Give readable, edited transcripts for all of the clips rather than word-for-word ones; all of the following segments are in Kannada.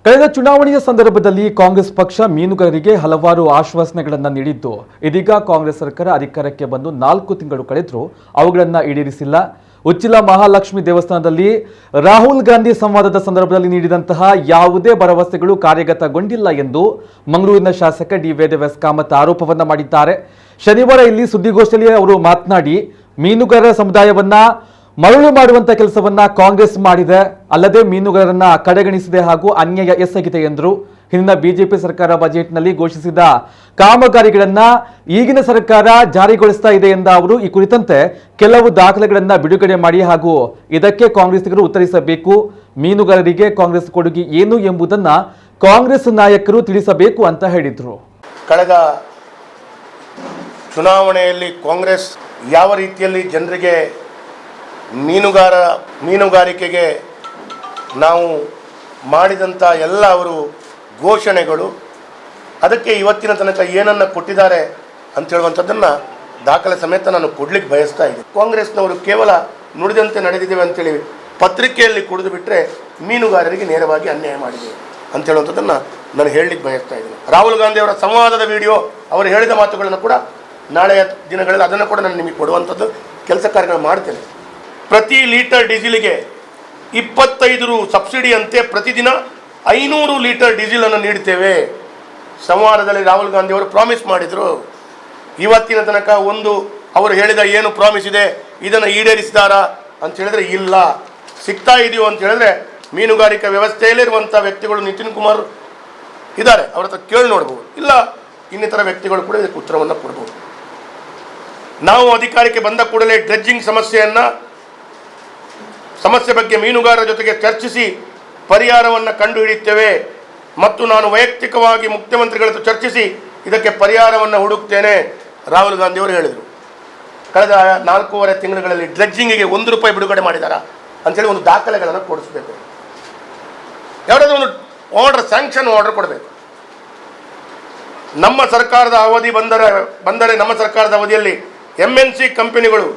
ಕಳೆದ ಚುನಾವಣೆಯ ಸಂದರ್ಭದಲ್ಲಿ ಕಾಂಗ್ರೆಸ್ ಪಕ್ಷ ಮೀನುಗಾರರಿಗೆ ಹಲವಾರು ಆಶ್ವಾಸನೆಗಳನ್ನು ನೀಡಿದ್ದು, ಇದೀಗ ಕಾಂಗ್ರೆಸ್ ಸರ್ಕಾರ ಅಧಿಕಾರಕ್ಕೆ ಬಂದು 4 ತಿಂಗಳು ಕಳೆದರೂ ಅವುಗಳನ್ನು ಈಡೇರಿಸಿಲ್ಲ. ಉಚ್ಚಿಲ ಮಹಾಲಕ್ಷ್ಮಿ ದೇವಸ್ಥಾನದಲ್ಲಿ ರಾಹುಲ್ ಗಾಂಧಿ ಸಂವಾದದ ಸಂದರ್ಭದಲ್ಲಿ ನೀಡಿದಂತಹ ಯಾವುದೇ ಭರವಸೆಗಳು ಕಾರ್ಯಗತಗೊಂಡಿಲ್ಲ ಎಂದು ಮಂಗಳೂರಿನ ಶಾಸಕ ಡಿ ವೇದವ್ಯಾಸ್ ಕಾಮತ್ ಆರೋಪವನ್ನ ಮಾಡಿದ್ದಾರೆ. ಶನಿವಾರ ಇಲ್ಲಿ ಸುದ್ದಿಗೋಷ್ಠಿಯಲ್ಲಿ ಅವರು ಮಾತನಾಡಿ, ಮೀನುಗಾರರ ಸಮುದಾಯವನ್ನ ಮರಳು ಮಾಡುವಂತ ಕೆಲಸವನ್ನ ಕಾಂಗ್ರೆಸ್ ಮಾಡಿದೆ, ಅಲ್ಲದೆ ಮೀನುಗಾರರನ್ನ ಕಡೆಗಣಿಸಿದೆ ಹಾಗೂ ಅನ್ಯಾಯ ಎಸಗಿದೆ ಎಂದರು. ಹಿಂದಿನ ಬಿಜೆಪಿ ಸರ್ಕಾರ ಬಜೆಟ್ನಲ್ಲಿ ಘೋಷಿಸಿದ ಕಾಮಗಾರಿಗಳನ್ನ ಈಗಿನ ಸರ್ಕಾರ ಜಾರಿಗೊಳಿಸ್ತಾ ಇದೆ ಎಂದ ಅವರು ಈ ಕುರಿತಂತೆ ಕೆಲವು ದಾಖಲೆಗಳನ್ನ ಬಿಡುಗಡೆ ಮಾಡಿ ಹಾಗೂ ಇದಕ್ಕೆ ಕಾಂಗ್ರೆಸ್ಸಿಗರು ಉತ್ತರಿಸಬೇಕು. ಮೀನುಗಾರರಿಗೆ ಕಾಂಗ್ರೆಸ್ ಕೊಡುಗೆ ಏನು ಎಂಬುದನ್ನ ಕಾಂಗ್ರೆಸ್ ನಾಯಕರು ತಿಳಿಸಬೇಕು ಅಂತ ಹೇಳಿದ್ರು. ಕಳೆದ ಚುನಾವಣೆಯಲ್ಲಿ ಕಾಂಗ್ರೆಸ್ ಯಾವ ರೀತಿಯಲ್ಲಿ ಜನರಿಗೆ ಮೀನುಗಾರಿಕೆಗೆ ನಾವು ಮಾಡಿದಂಥ ಎಲ್ಲ ಅವರು ಘೋಷಣೆಗಳು, ಅದಕ್ಕೆ ಇವತ್ತಿನ ತನಕ ಏನನ್ನು ಕೊಟ್ಟಿದ್ದಾರೆ ಅಂತ ಹೇಳುವಂಥದ್ದನ್ನು ದಾಖಲೆ ಸಮೇತ ನಾನು ಕೊಡ್ಲಿಕ್ಕೆ ಬಯಸ್ತಾ ಇದ್ದೀನಿ. ಕಾಂಗ್ರೆಸ್ನವರು ಕೇವಲ ನುಡಿದಂತೆ ನಡೆದಿದ್ದೇವೆ ಅಂತೇಳಿ ಪತ್ರಿಕೆಯಲ್ಲಿ ಕುಡಿದು ಬಿಟ್ಟರೆ ಮೀನುಗಾರರಿಗೆ ನೇರವಾಗಿ ಅನ್ಯಾಯ ಮಾಡಿದ್ದೇವೆ ಅಂತ ಹೇಳುವಂಥದ್ದನ್ನು ನಾನು ಹೇಳಲಿಕ್ಕೆ ಬಯಸ್ತಾ ಇದ್ದೀನಿ. ರಾಹುಲ್ ಗಾಂಧಿ ಅವರ ಸಂವಾದದ ವಿಡಿಯೋ, ಅವರು ಹೇಳಿದ ಮಾತುಗಳನ್ನು ಕೂಡ ನಾಳೆಯ ದಿನಗಳಲ್ಲಿ ಅದನ್ನು ಕೂಡ ನಾನು ನಿಮಗೆ ಕೊಡುವಂಥದ್ದು ಕೆಲಸ ಕಾರ್ಯಗಳು ಮಾಡ್ತೇನೆ. ಪ್ರತಿ ಲೀಟರ್ ಡೀಸೆಲ್ಗೆ 25 ರು ಸಬ್ಸಿಡಿ ಅಂತೆ ಪ್ರತಿದಿನ 500 ಲೀಟರ್ ಡೀಸೆಲನ್ನು ನೀಡ್ತೇವೆ. ಸಂವಾದದಲ್ಲಿ ರಾಹುಲ್ ಗಾಂಧಿ ಅವರು ಪ್ರಾಮಿಸ್ ಮಾಡಿದರು. ಇವತ್ತಿನ ತನಕ ಅವರು ಹೇಳಿದ ಏನು ಪ್ರಾಮಿಸ್ ಇದೆ ಇದನ್ನು ಈಡೇರಿಸಿದಾರಾ ಅಂತ ಹೇಳಿದ್ರೆ ಇಲ್ಲ. ಸಿಗ್ತಾ ಇದೆಯೋ ಅಂತ ಹೇಳಿದ್ರೆ ಮೀನುಗಾರಿಕಾ ವ್ಯವಸ್ಥೆಯಲ್ಲಿರುವಂಥ ವ್ಯಕ್ತಿಗಳು ನಿತಿನ್ ಕುಮಾರ್ ಇದ್ದಾರೆ, ಅವ್ರ ಹತ್ರ ಕೇಳಿ ನೋಡ್ಬೋದು. ಇಲ್ಲ ಇನ್ನಿತರ ವ್ಯಕ್ತಿಗಳು ಕೂಡ ಇದಕ್ಕೆ ಉತ್ತರವನ್ನು ಕೊಡ್ಬೋದು. ನಾವು ಅಧಿಕಾರಕ್ಕೆ ಬಂದ ಕೂಡಲೇ ಡ್ರೆಡ್ಜಿಂಗ್ ಸಮಸ್ಯೆ ಬಗ್ಗೆ ಮೀನುಗಾರರ ಜೊತೆಗೆ ಚರ್ಚಿಸಿ ಪರಿಹಾರವನ್ನು ಕಂಡುಹಿಡಿಯುತ್ತೇವೆ ಮತ್ತು ನಾನು ವೈಯಕ್ತಿಕವಾಗಿ ಮುಖ್ಯಮಂತ್ರಿಗಳ ಜೊತೆ ಚರ್ಚಿಸಿ ಇದಕ್ಕೆ ಪರಿಹಾರವನ್ನು ಹುಡುಕ್ತೇನೆ ರಾಹುಲ್ ಗಾಂಧಿ ಅವರು ಹೇಳಿದರು. ಕಳೆದ 4.5 ತಿಂಗಳುಗಳಲ್ಲಿ ಡ್ರೆಡ್ಜಿಂಗಿಗೆ ₹1 ಬಿಡುಗಡೆ ಮಾಡಿದಾರಾ ಅಂಥೇಳಿ ಒಂದು ದಾಖಲೆಗಳನ್ನು ಕೊಡಿಸಬೇಕು. ಯಾವುದಾದ್ರೂ ಒಂದು ಸ್ಯಾಂಕ್ಷನ್ ಆರ್ಡರ್ ಕೊಡಬೇಕು. ನಮ್ಮ ಸರ್ಕಾರದ ಅವಧಿ ಬಂದರೆ ನಮ್ಮ ಸರ್ಕಾರದ ಅವಧಿಯಲ್ಲಿ MNC ಕಂಪನಿಗಳು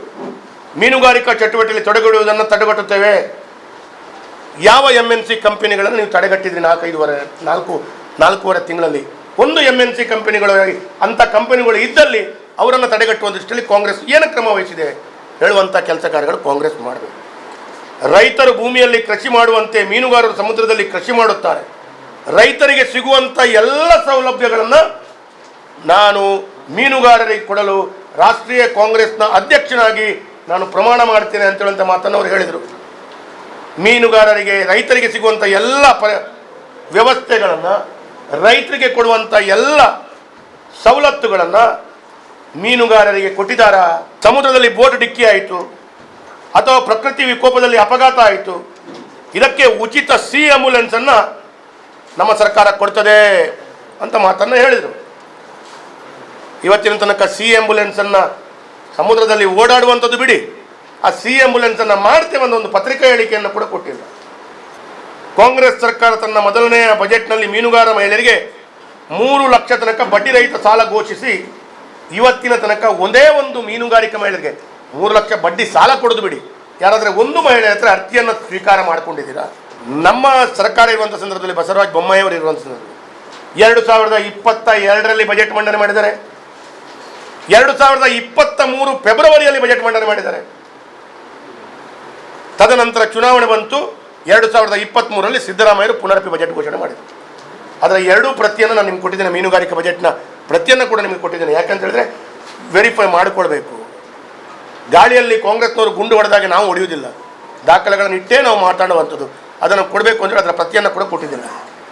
ಮೀನುಗಾರಿಕಾ ಚಟುವಟಿಕೆಯಲ್ಲಿ ತೊಡಗಿಡುವುದನ್ನು ತಡೆಗಟ್ಟುತ್ತೇವೆ. ಯಾವ MNC ಕಂಪನಿಗಳನ್ನು ನೀವು ತಡೆಗಟ್ಟಿದ್ರಿ 4.5 ತಿಂಗಳಲ್ಲಿ? ಒಂದು MNC ಕಂಪನಿಗಳು ಅಂಥ ಕಂಪನಿಗಳು ಇದ್ದಲ್ಲಿ ಅವರನ್ನು ತಡೆಗಟ್ಟುವ ದೃಷ್ಟಿಯಲ್ಲಿ ಕಾಂಗ್ರೆಸ್ ಏನು ಕ್ರಮ ವಹಿಸಿದೆ ಹೇಳುವಂಥ ಕೆಲಸ ಕಾರ್ಯಗಳು ಕಾಂಗ್ರೆಸ್ ಮಾಡಬೇಕು. ರೈತರು ಭೂಮಿಯಲ್ಲಿ ಕೃಷಿ ಮಾಡುವಂತೆ ಮೀನುಗಾರರು ಸಮುದ್ರದಲ್ಲಿ ಕೃಷಿ ಮಾಡುತ್ತಾರೆ. ರೈತರಿಗೆ ಸಿಗುವಂಥ ಎಲ್ಲ ಸೌಲಭ್ಯಗಳನ್ನು ನಾನು ಮೀನುಗಾರರಿಗೆ ಕೊಡಲು ರಾಷ್ಟ್ರೀಯ ಕಾಂಗ್ರೆಸ್ನ ಅಧ್ಯಕ್ಷನಾಗಿ ನಾನು ಪ್ರಮಾಣ ಮಾಡ್ತೇನೆ ಅಂತ ಹೇಳುವಂಥ ಮಾತನ್ನು ಅವರು ಹೇಳಿದರು. ಮೀನುಗಾರರಿಗೆ ರೈತರಿಗೆ ಸಿಗುವಂಥ ಎಲ್ಲ ವ್ಯವಸ್ಥೆಗಳನ್ನು, ರೈತರಿಗೆ ಕೊಡುವಂಥ ಎಲ್ಲ ಸವಲತ್ತುಗಳನ್ನು ಮೀನುಗಾರರಿಗೆ ಕೊಟ್ಟಿದ್ದಾರಾ? ಸಮುದ್ರದಲ್ಲಿ ಬೋಟ್ ಡಿಕ್ಕಿ ಆಯಿತು ಅಥವಾ ಪ್ರಕೃತಿ ವಿಕೋಪದಲ್ಲಿ ಅಪಘಾತ ಆಯಿತು, ಇದಕ್ಕೆ ಉಚಿತ ಸಿ ಆಂಬ್ಯುಲೆನ್ಸನ್ನು ನಮ್ಮ ಸರ್ಕಾರ ಕೊಡ್ತದೆ ಅಂತ ಮಾತನ್ನು ಹೇಳಿದರು. ಇವತ್ತಿನ ತನಕ ಸಿ ಆಂಬ್ಯುಲೆನ್ಸನ್ನು ಸಮುದ್ರದಲ್ಲಿ ಓಡಾಡುವಂಥದ್ದು ಬಿಡಿ, ಆ ಸಿ ಆಂಬ್ಯುಲೆನ್ಸನ್ನು ಮಾಡ್ತೇವೆ ಅನ್ನೋ ಒಂದು ಪತ್ರಿಕಾ ಹೇಳಿಕೆಯನ್ನು ಕೂಡ ಕೊಟ್ಟಿಲ್ಲ. ಕಾಂಗ್ರೆಸ್ ಸರ್ಕಾರ ತನ್ನ ಮೊದಲನೆಯ ಬಜೆಟ್ನಲ್ಲಿ ಮೀನುಗಾರ ಮಹಿಳೆಯರಿಗೆ 3 ಲಕ್ಷ ತನಕ ಬಡ್ಡಿ ರಹಿತ ಸಾಲ ಘೋಷಿಸಿ ಇವತ್ತಿನ ತನಕ ಒಂದೇ ಒಂದು ಮೀನುಗಾರಿಕಾ ಮಹಿಳೆಯರಿಗೆ 3 ಲಕ್ಷ ಬಡ್ಡಿ ಸಾಲ ಕೊಡೋದು ಬಿಡಿ, ಯಾರಾದರೆ ಒಂದು ಮಹಿಳೆ ಹತ್ರ ಅರ್ಜಿಯನ್ನು ಸ್ವೀಕಾರ ಮಾಡ್ಕೊಂಡಿದ್ದೀರಾ? ನಮ್ಮ ಸರ್ಕಾರ ಇರುವಂಥ ಸಂದರ್ಭದಲ್ಲಿ ಬಸವರಾಜ ಬೊಮ್ಮಾಯಿ ಅವರು ಇರುವಂಥ ಸಂದರ್ಭದಲ್ಲಿ 2022ರಲ್ಲಿ ಬಜೆಟ್ ಮಂಡನೆ ಮಾಡಿದ್ದಾರೆ. 2023 ಫೆಬ್ರವರಿಯಲ್ಲಿ ಬಜೆಟ್ ಮಂಡನೆ ಮಾಡಿದ್ದಾರೆ. ತದನಂತರ ಚುನಾವಣೆ ಬಂತು. 2023ರಲ್ಲಿ ಸಿದ್ದರಾಮಯ್ಯರು ಪುನರಪಿ ಬಜೆಟ್ ಘೋಷಣೆ ಮಾಡಿದರು. ಅದರ 2 ಪ್ರತಿಯನ್ನು ನಾನು ನಿಮ್ಗೆ ಕೊಟ್ಟಿದ್ದೇನೆ. ಮೀನುಗಾರಿಕಾ ಬಜೆಟ್ನ ಪ್ರತಿಯನ್ನು ಕೂಡ ನಿಮಗೆ ಕೊಟ್ಟಿದ್ದೇನೆ. ಯಾಕಂತ ಹೇಳಿದ್ರೆ ವೆರಿಫೈ ಮಾಡಿಕೊಳ್ಬೇಕು. ಗಾಳಿಯಲ್ಲಿ ಕಾಂಗ್ರೆಸ್ನವರು ಗುಂಡು ಹೊಡೆದಾಗ ನಾವು ಹೊಡೆಯುವುದಿಲ್ಲ, ದಾಖಲೆಗಳನ್ನು ಇಟ್ಟೇ ನಾವು ಮಾತಾಡುವಂಥದ್ದು. ಅದನ್ನು ಕೊಡಬೇಕು ಅಂದರೆ ಅದರ ಪ್ರತಿಯನ್ನು ಕೂಡ ಕೊಟ್ಟಿದ್ದೇನೆ.